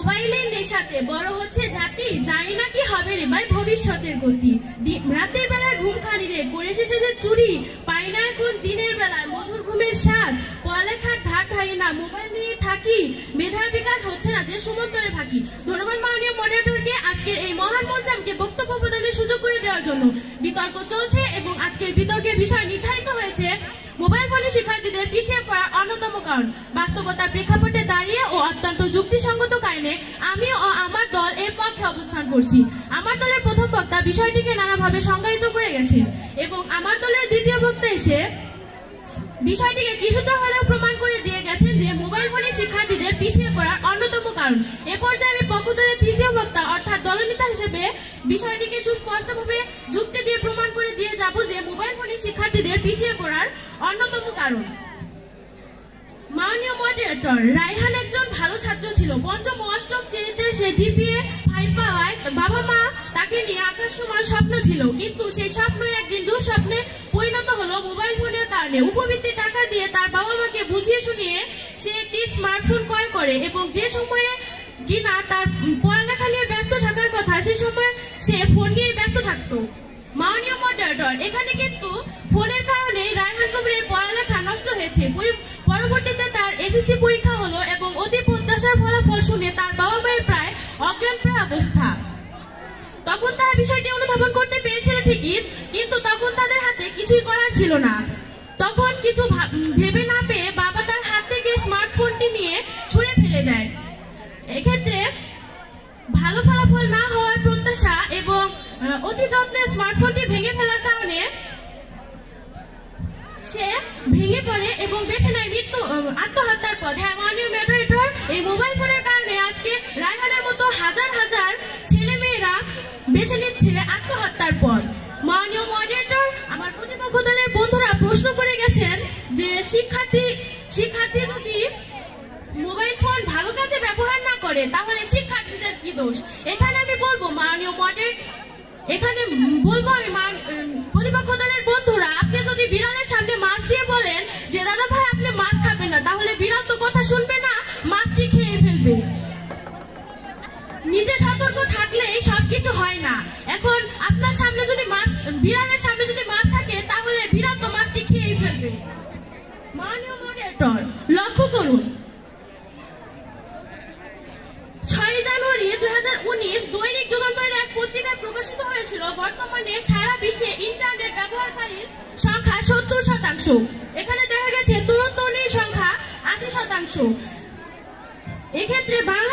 মোবাইলের নেশাতে বড় হচ্ছে জাতি, জানি না কি হবে রে ভাই ভবিষ্যতের গতি। রাতের বেলায় ঘুম খানি রে করে শেষে যে চুরি, পাই না এখন দিনের বেলায় মধুর ঘুমের স্বাদ। পড়ালেখার ধার ধারি না, মোবাইল নিয়ে থাকি, মেধার বিকাশ হচ্ছে না যে সমন্তরে ফাঁকি। ধন্যবাদ মাননীয় মডারেটরকে আজকের এই মহান মঞ্চে আমাকে বক্তব্য প্রদানের সুযোগ করে দেওয়ার জন্য। বিতর্ক চলছে এবং আজকের বিতর্কের বিষয় নির্ধারিত হয়েছে মোবাইল ফোনে শিক্ষার্থীদের পিছিয়ে পড়ার অন্যতম কারণ। বাস্তবতার প্রেক্ষাপটে দাঁড়িয়ে ও অত্যন্ত যুক্তিসঙ্গত কারণে আমি ও আমার দল এর পক্ষে অবস্থান করছি। আমার দলের প্রথম বক্তা বিষয়টিকে নানাভাবে সংজ্ঞায়িত করে গেছেন এবং আমার দলের দ্বিতীয় বক্তা এসে বিষয়টিকে কিছুটা হলেও প্রমাণ করে দিয়ে গেছেন যে মোবাইল ফোনে শিক্ষার্থীদের পিছিয়ে পড়ার অন্যতম কারণ। এ পর্যায়ে আমি পক্ষ দলের তৃতীয় বক্তা অর্থাৎ দলনেতা হিসেবে বিষয়টিকে সুস্পষ্টভাবে যুক্তি দিয়ে প্রমাণ করে দিয়ে যাব যে মোবাইল ফোনে শিক্ষার্থীদের পিছিয়ে পড়ার অন্যতম কারণ। মাননীয় মডারেটর, রায়হান একজন ভালো ছাত্র ছিল। পঞ্চম ও অষ্টম শ্রেণীতে সে জিপিএ 5 পাওয়ায় বাবা মা তাকে নিয়ে আকাশ সমান স্বপ্ন ছিল, কিন্তু সেই স্বপ্ন একদিন দুঃস্বপ্নে পরিণত হলো মোবাইল ফোনের কারণে। উপবৃত্তি টাকা দিয়ে তার বাবা মাকে বুঝিয়ে শুনিয়ে সে একটি স্মার্টফোন ক্রয় করে এবং যে সময়ে কিনা তার পড়ালেখা নিয়ে ব্যস্ত থাকার কথা সে সময় সে ফোন নিয়ে ব্যস্ত থাকতো। মাননীয় মডারেটর, এখানে কিন্তু ফোনের কারণে রায়হান কবিরের পড়ালেখা নষ্ট হয়েছে। পরবর্তীতে তার এসএসসি পরীক্ষা হলো এবং অতি প্রত্যাশার ফলাফল শুনে তার বাবা মায়ের প্রায় অজ্ঞানপ্রায় অবস্থা। তখন তারা বিষয়টি অনুধাবন করতে পেরেছিল ঠিকই, কিন্তু তখন তাদের হাতে কিছুই করার ছিল না। তখন কিছু ভেবে না পেয়ে বাবা তার হাত থেকে স্মার্টফোনটি নিয়ে ছুঁড়ে ফেলে দেয়। এক্ষেত্রে ভালো ফলাফল না হওয়ার প্রত্যাশা এবং অতি যত্নে স্মার্টফোনটি ভেঙে ফেলার কারণে সে ভেঙে পড়ে এবং বেছে নেয় আত্মহত্যার পথ। হ্যাঁ মাননীয় মডারেটর, এই মোবাইল ফোনের কারণে আজকে রায়হানের মতো হাজার হাজার ছেলে মেয়েরা বেছে নিচ্ছে আত্মহত্যার পথ। মাননীয় মডারেটর, আমার প্রতিপক্ষ দলের বন্ধুরা প্রশ্ন করে গেছেন যে শিক্ষার্থী যদি মোবাইল ফোন ভালো কাজে ব্যবহার না করে তাহলে শিক্ষার্থীদের কি দোষ? এখানে আমি বলবো মাননীয় প্রতিপক্ষ দলের বন্ধুরা, আপনি যদি বিড়ালের সামনে মাছ দিয়ে বলেন যে দাদা ভাই আপনি মাছ খাবেন না, তাহলে বিড়াল তো কথা শুনবে না, মাছটি খেয়ে ফেলবে। নিজে সতর্ক থাকলেই সবকিছু হয় না। এখন আপনার সামনে যদি বিড়ালের সামনে যদি মাছ থাকে তাহলে বিড়াল তো মাছটি খেয়েই ফেলবে। মাননীয় মডারেটর, লক্ষ্য করুন 6 জানুয়ারি 2019 দৈনিক যুগান্তরের এক পত্রিকায় প্রকাশিত হয়েছিল বর্তমানে সারা বিশ্বে ইন্টারনেট ব্যবহারকারীর সংখ্যা 70%। এখানে দেখা গেছে তরুণ তরুণীর সংখ্যা 80%। এক্ষেত্রে বাংলা